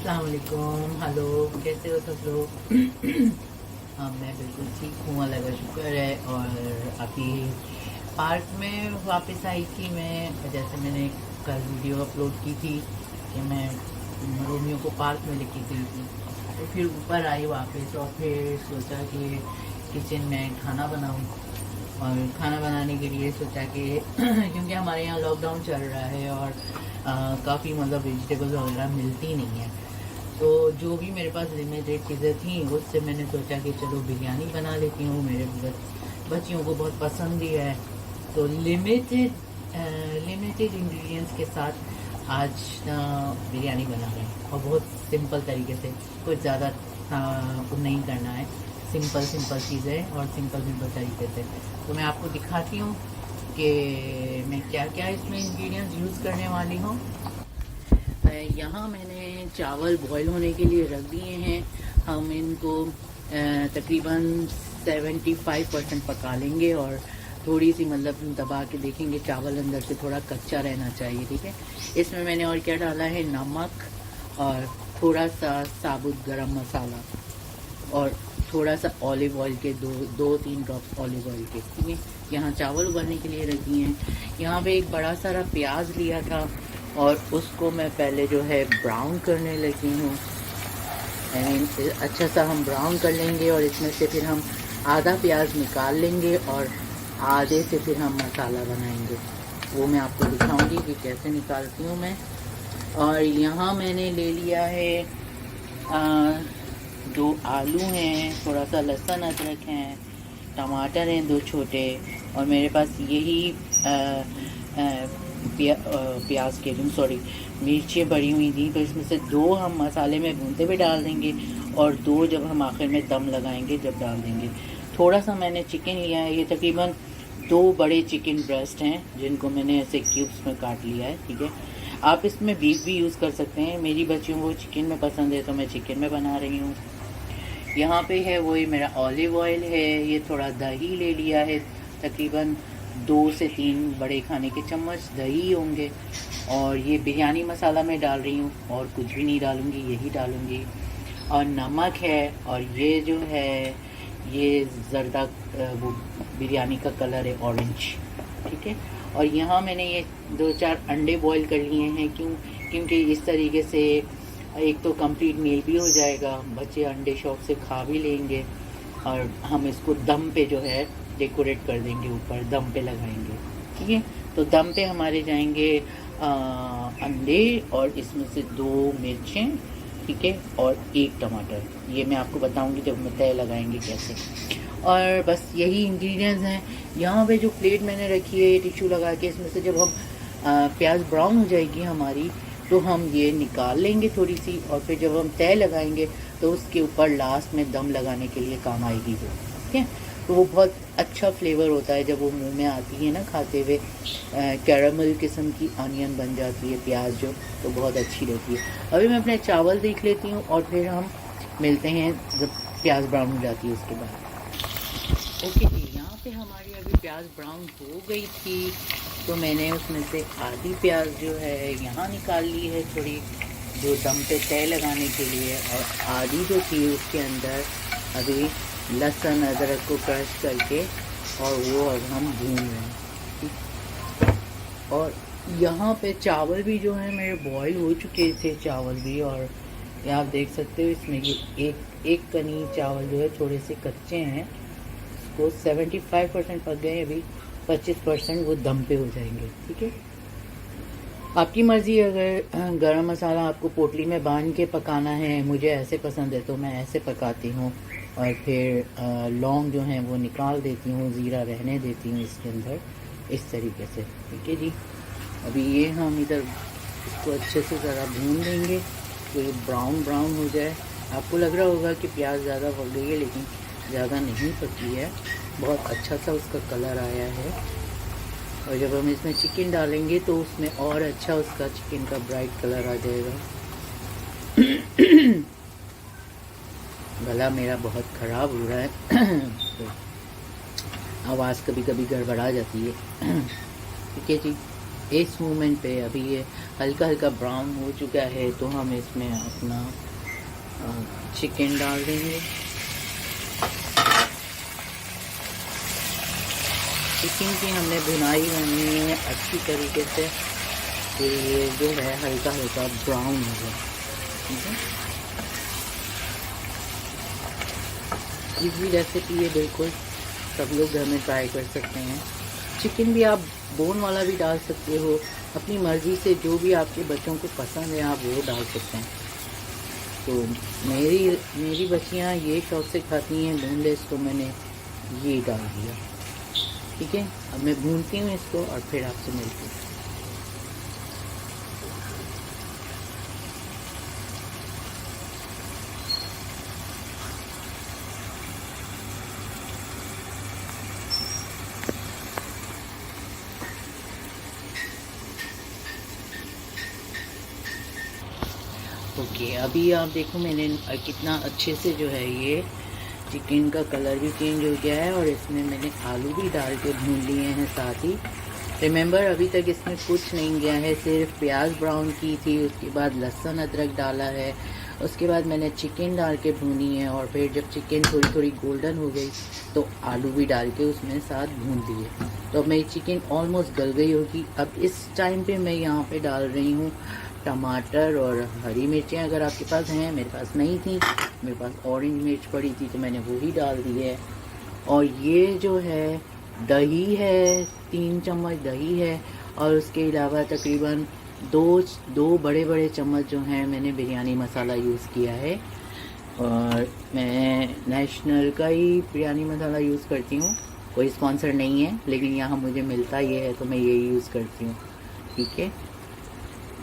अस्सलाम वालेकुम। हेलो, कैसे हो सब लोग? हाँ, मैं बिल्कुल ठीक हूँ, अल्लाह का शुक्र है। और अभी पार्क में वापस आई थी मैं, जैसे मैंने कल वीडियो अपलोड की थी कि मैं रोमियो को पार्क में लेके गई थी। तो फिर ऊपर आई वापस और फिर सोचा कि किचन में खाना बनाऊँ। और खाना बनाने के लिए सोचा कि क्योंकि हमारे यहाँ लॉकडाउन चल रहा है और काफ़ी मतलब वेजिटेबल्स वगैरह मिलती नहीं है। तो जो भी मेरे पास लिमिटेड चीज़ें थी उससे मैंने सोचा कि चलो बिरयानी बना लेती हूँ। मेरे बच्चियों को बहुत पसंद भी है। तो लिमिटेड इंग्रेडिएंट्स के साथ आज बिरयानी बना रहे हैं और बहुत सिंपल तरीके से। कुछ ज़्यादा नहीं करना है, सिंपल चीज़ें और सिंपल तरीके से। तो मैं आपको दिखाती हूँ कि मैं क्या क्या इसमें इंग्रेडिएंट्स यूज़ करने वाली हूँ। यहाँ मैंने चावल बॉईल होने के लिए रख दिए हैं। हम इनको तकरीबन 75% पका लेंगे और थोड़ी सी मतलब दबा के देखेंगे, चावल अंदर से थोड़ा कच्चा रहना चाहिए, ठीक है। इसमें मैंने और क्या डाला है, नमक और थोड़ा सा साबुत गरम मसाला और थोड़ा सा ऑलिव ऑयल के दो तीन ड्रॉप्स ऑलिव ऑयल के, ठीक है। यहाँ चावल उबालने के लिए रख दिए हैं। यहाँ पे एक बड़ा सारा प्याज लिया था और उसको मैं पहले जो है ब्राउन करने लगी हूँ। अच्छा सा हम ब्राउन कर लेंगे और इसमें से फिर हम आधा प्याज निकाल लेंगे और आधे से फिर हम मसाला बनाएंगे। वो मैं आपको दिखाऊंगी कि कैसे निकालती हूँ मैं। और यहाँ मैंने ले लिया है 2 आलू हैं, थोड़ा सा लहसुन अदरक हैं, टमाटर हैं 2 छोटे, और मेरे पास यही प्याज के लिए सॉरी मिर्चें बड़ी हुई थी। तो इसमें से 2 हम मसाले में भूनते हुए डाल देंगे और 2 जब हम आखिर में दम लगाएंगे जब डाल देंगे। थोड़ा सा मैंने चिकन लिया है, ये तकरीबन 2 बड़े चिकन ब्रेस्ट हैं जिनको मैंने ऐसे क्यूब्स में काट लिया है, ठीक है। आप इसमें बीफ भी यूज़ कर सकते हैं। मेरी बच्चियों को चिकन में पसंद है तो मैं चिकन में बना रही हूँ। यहाँ पे है वही मेरा ऑलिव ऑयल है। ये थोड़ा दही ले लिया है, तकरीबन 2 से 3 बड़े खाने के चम्मच दही होंगे। और ये बिरयानी मसाला मैं डाल रही हूँ और कुछ भी नहीं डालूँगी, यही डालूँगी। और नमक है, और ये जो है ये जर्दा वो बिरयानी का कलर है ऑरेंज, ठीक है। और यहाँ मैंने ये 2-4 अंडे बॉईल कर लिए हैं, क्योंकि इस तरीके से एक तो कंप्लीट मील भी हो जाएगा, बच्चे अंडे शौक से खा भी लेंगे। और हम इसको दम पे जो है डेकोरेट कर देंगे, ऊपर दम पे लगाएंगे, ठीक है। तो दम पे हमारे जाएंगे अंडे और इसमें से 2 मिर्चें, ठीक है, और 1 टमाटर। ये मैं आपको बताऊंगी जब मैं तय लगाएंगे कैसे। और बस यही इंग्रेडिएंट्स हैं। यहाँ पे जो प्लेट मैंने रखी है टिश्यू लगा के, इसमें से जब हम प्याज ब्राउन हो जाएगी हमारी तो हम ये निकाल लेंगे थोड़ी सी, और फिर जब हम तय लगाएंगे तो उसके ऊपर लास्ट में दम लगाने के लिए काम आएगी वो, ठीक है। तो वो बहुत अच्छा फ्लेवर होता है जब वो मुंह में आती है ना खाते हुए। कैरामल किस्म की अनियन बन जाती है प्याज जो, तो बहुत अच्छी रहती है। अभी मैं अपने चावल देख लेती हूँ और फिर हम मिलते हैं जब प्याज ब्राउन हो जाती है उसके बाद। ओके जी, यहाँ पे हमारी अभी प्याज ब्राउन हो गई थी तो मैंने उसमें से आधी प्याज जो है यहाँ निकाल ली है थोड़ी, जो दम पे तय लगाने के लिए, और आधी जो थी उसके अंदर अभी लहसुन अदरक को क्रश करके और वो अब हम भून रहे हैं। और यहाँ पे चावल भी जो है मेरे बॉईल हो चुके थे चावल भी, और ये आप देख सकते हो इसमें ये एक कनी चावल जो है थोड़े से कच्चे हैं। इसको 75% पक गए, अभी 25% वो दम पे हो जाएंगे, ठीक है। आपकी मर्ज़ी, अगर गरम मसाला आपको पोटली में बांध के पकाना है, मुझे ऐसे पसंद है तो मैं ऐसे पकाती हूँ। और फिर लौंग जो है वो निकाल देती हूँ, ज़ीरा रहने देती हूँ इसके अंदर, इस तरीके से, ठीक है जी। अभी ये हम इधर इसको अच्छे से ज़रा भून देंगे तो ये ब्राउन हो जाए। आपको लग रहा होगा कि प्याज ज़्यादा पक गई है, लेकिन ज़्यादा नहीं पकी है, बहुत अच्छा सा उसका कलर आया है। और जब हम इसमें चिकन डालेंगे तो उसमें और अच्छा उसका चिकन का ब्राइट कलर आ जाएगा। गला मेरा बहुत ख़राब हो रहा है तो आवाज़ कभी कभी गड़बड़ा जाती है, ठीक है जी। इस मोमेंट पे अभी ये हल्का हल्का ब्राउन हो चुका है, तो हम इसमें अपना चिकन डाल देंगे। चिकन की हमने भुनाई करनी है अच्छी तरीके से, तो ये जो है हल्का हल्का ब्राउन हो जाए। ठीक है, इजी रेसिपी है, बिल्कुल सब लोग घर में ट्राई कर सकते हैं। चिकन भी आप बोन वाला भी डाल सकते हो, अपनी मर्ज़ी से जो भी आपके बच्चों को पसंद है आप वो डाल सकते हैं। तो मेरी बच्चियाँ ये शौक से खाती हैं बोनलेस, तो मैंने ये डाल दिया। ठीक है, अब मैं भूनती हूँ इसको और फिर आपसे मिलती हूँ। ओके, अभी आप देखो मैंने कितना अच्छे से जो है ये चिकन का कलर भी चेंज हो गया है, और इसमें मैंने आलू भी डाल के भून लिए हैं साथ ही। रिमेंबर, अभी तक इसमें कुछ नहीं गया है, सिर्फ प्याज ब्राउन की थी, उसके बाद लहसुन अदरक डाला है, उसके बाद मैंने चिकन डाल के भूनी है, और फिर जब चिकन थोड़ी थोड़ी गोल्डन हो गई तो आलू भी डाल के उसमें साथ भून दिए। तो अब मेरी चिकन ऑलमोस्ट गल गई होगी। अब इस टाइम पे मैं यहाँ पे डाल रही हूँ टमाटर और हरी मिर्चें, अगर आपके पास हैं। मेरे पास नहीं थी, मेरे पास ऑरेंज मिर्च पड़ी थी तो मैंने वो ही डाल दी है। और ये जो है दही है, 3 चम्मच दही है, और उसके अलावा तकरीबन दो बड़े बड़े चम्मच जो हैं मैंने बिरयानी मसाला यूज़ किया है। और मैं नेशनल का ही बिरयानी मसाला यूज़ करती हूँ, कोई स्पॉन्सर नहीं है, लेकिन यहाँ मुझे मिलता ये है तो मैं यही यूज़ करती हूँ। ठीक है,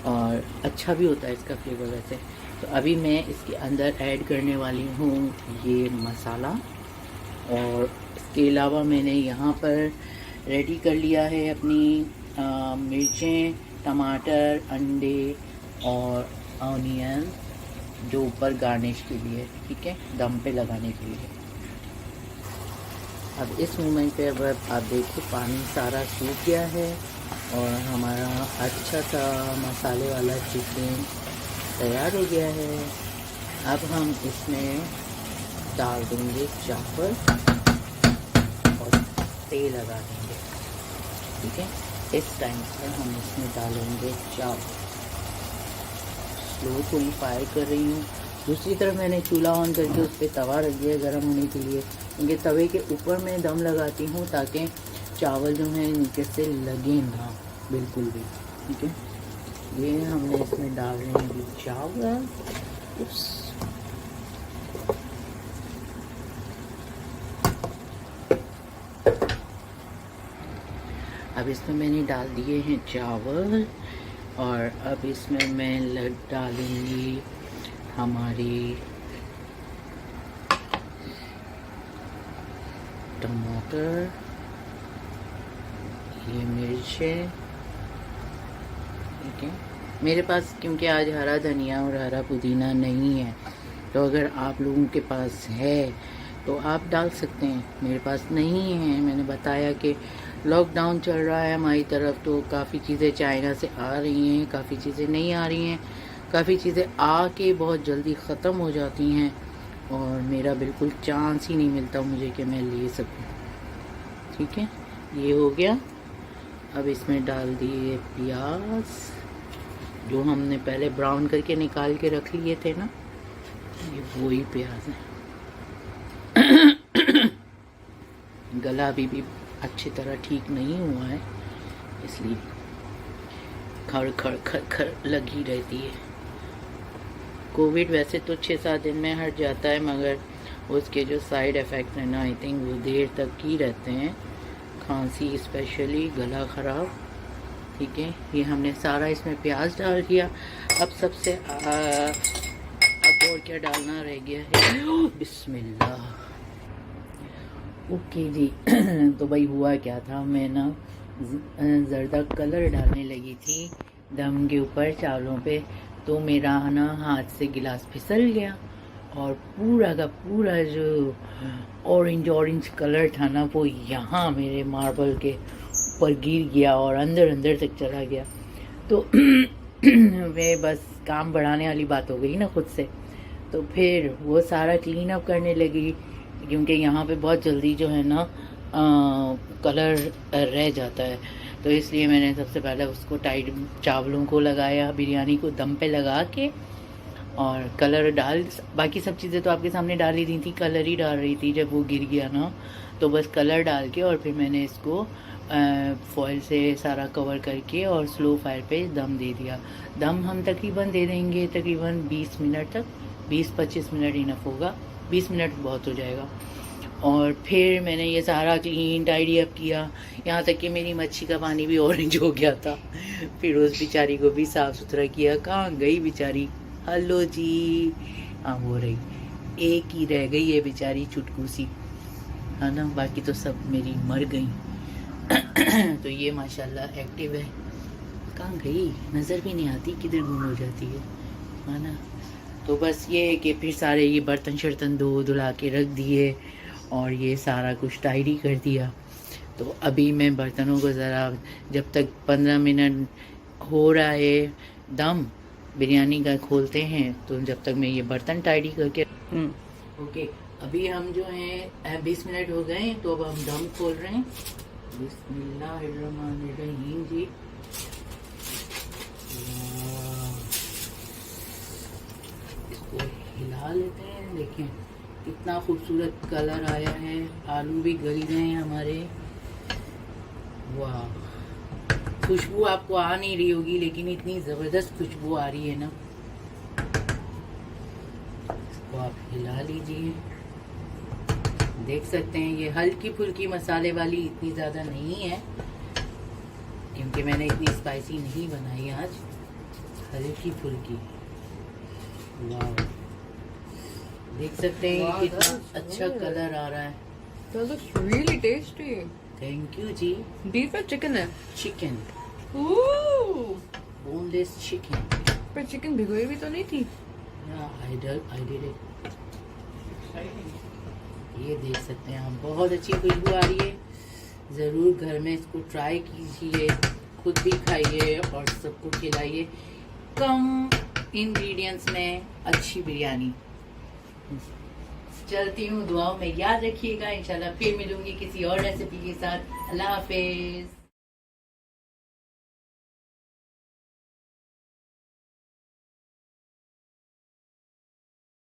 और अच्छा भी होता है इसका फ्लेवर वैसे। तो अभी मैं इसके अंदर ऐड करने वाली हूँ ये मसाला, और इसके अलावा मैंने यहाँ पर रेडी कर लिया है अपनी मिर्चें, टमाटर, अंडे और ऑनियन, जो ऊपर गार्निश के लिए, ठीक है, दम पे लगाने के लिए। अब इस मोमेंट पे अब आप देखो पानी सारा सूख गया है, और हमारा अच्छा सा मसाले वाला चिकन तैयार हो गया है। अब हम इसमें डाल देंगे चावल और तेल लगा देंगे। ठीक है, इस टाइम पर हम इसमें डालेंगे चावल। स्लो थोड़ी फायर कर रही हूँ। दूसरी तरफ मैंने चूल्हा ऑन करके उस पर तवा रख दिया गर्म होने के लिए, क्योंकि तवे के ऊपर मैं दम लगाती हूँ ताकि चावल जो है नीचे से लगे ना बिल्कुल भी। ठीक है, ये हमने इसमें डाल रहे हैं चावल। अब इसमें मैंने डाल दिए हैं चावल, और अब इसमें मैं डालूंगी हमारी टमाटर, ये मिर्चें। ठीक है, मेरे पास क्योंकि आज हरा धनिया और हरा पुदीना नहीं है, तो अगर आप लोगों के पास है तो आप डाल सकते हैं, मेरे पास नहीं है। मैंने बताया कि लॉकडाउन चल रहा है हमारी तरफ, तो काफ़ी चीज़ें चाइना से आ रही हैं, काफ़ी चीज़ें नहीं आ रही हैं, काफ़ी चीज़ें आके बहुत जल्दी ख़त्म हो जाती हैं, और मेरा बिल्कुल चांस ही नहीं मिलता मुझे कि मैं ले सकूं। ठीक है, ये हो गया। अब इसमें डाल दिए प्याज, जो हमने पहले ब्राउन करके निकाल के रख लिए थे ना, ये वही प्याज है। गला अभी भी अच्छी तरह ठीक नहीं हुआ है, इसलिए खड़ खड़ खड़ खड़ लगी रहती है। कोविड वैसे तो 6-7 दिन में हट जाता है, मगर उसके जो साइड इफ़ेक्ट हैं ना, आई थिंक वो देर तक ही रहते हैं, खांसी स्पेशली, गला ख़राब। ठीक है, ये हमने सारा इसमें प्याज डाल दिया। अब सबसे अब और क्या डालना रह गया है, बिस्मिल्लाह। ओके जी, तो भाई हुआ क्या था, मैं ना ज़र्दा कलर डालने लगी थी दम के ऊपर चावलों पे, तो मेरा ना हाथ से गिलास फिसल गया, और पूरा का पूरा जो ऑरेंज कलर था ना, वो यहाँ मेरे मार्बल के ऊपर गिर गया और अंदर अंदर तक चला गया। तो मैं बस काम बढ़ाने वाली बात हो गई ना खुद से। तो फिर वो सारा क्लीन अप करने लगी, क्योंकि यहाँ पे बहुत जल्दी जो है ना कलर रह जाता है। तो इसलिए मैंने सबसे पहले उसको टाइट चावलों को लगाया, बिरयानी को दम पे लगा के, और कलर डाल, बाकी सब चीज़ें तो आपके सामने डाल ही दी थी, कलर ही डाल रही थी जब वो गिर गया ना, तो बस कलर डाल के और फिर मैंने इसको फॉइल से सारा कवर करके और स्लो फायर पे दम दे दिया। दम हम तकरीबन दे देंगे तकरीबन 20 मिनट तक, 20-25 मिनट इनफ होगा, 20 मिनट बहुत हो जाएगा। और फिर मैंने ये सारा क्लीन टाइडी अप किया, यहाँ तक कि मेरी मच्छी का पानी भी ऑरेंज हो गया था। फिर उस बेचारी को भी साफ़ सुथरा किया। कहाँ गई बेचारी? हेलो जी, हाँ वो रही, एक ही रह गई है बेचारी चुटकू सी, है ना, बाकी तो सब मेरी मर गई। तो ये माशाल्लाह एक्टिव है। कहाँ गई? नज़र भी नहीं आती, किधर गुम हो जाती है ना। तो बस ये है कि फिर सारे ये बर्तन शर्तन धुला के रख दिए और ये सारा कुछ टाइडी कर दिया। तो अभी मैं बर्तनों को ज़रा, जब तक 15 मिनट हो रहा है दम बिरयानी का खोलते हैं, तो जब तक मैं ये बर्तन टाइडी करके ओके। अभी हम जो हैं 20 मिनट हो गए, तो अब हम दम खोल रहे हैं। बिस्मिल्लाहिर्रहमानिर्रहीम जी। इसको हिला लेते हैं। देखें कितना खूबसूरत कलर आया है, आलू भी गल गए हैं हमारे। वाह, खुशबू आपको आ नहीं रही होगी, लेकिन इतनी ज़बरदस्त खुशबू आ रही है ना। इसको आप हिला लीजिए। देख सकते हैं ये हल्की फुल्की मसाले वाली, इतनी ज़्यादा नहीं है क्योंकि मैंने इतनी स्पाइसी नहीं बनाई आज, हल्की फुल्की। वाह, देख सकते हैं कितना अच्छा कलर आ रहा है। That looks really tasty. Thank you ji. Beef or chicken है? Chicken, Ooh. Boneless chicken. पर चिकन भिगोई भी तो नहीं थी। I did it. ये देख सकते हैं आप, बहुत अच्छी खुशबू आ रही है। ज़रूर घर में इसको ट्राई कीजिए, खुद भी खाइए और सबको खिलाइए। कम इंग्रेडिएंट्स में अच्छी बिरयानी। चलती हूँ, दुआओं में याद रखिएगा। इंशाल्लाह फिर मिलूंगी किसी और रेसिपी के साथ। अल्लाह हाफिज।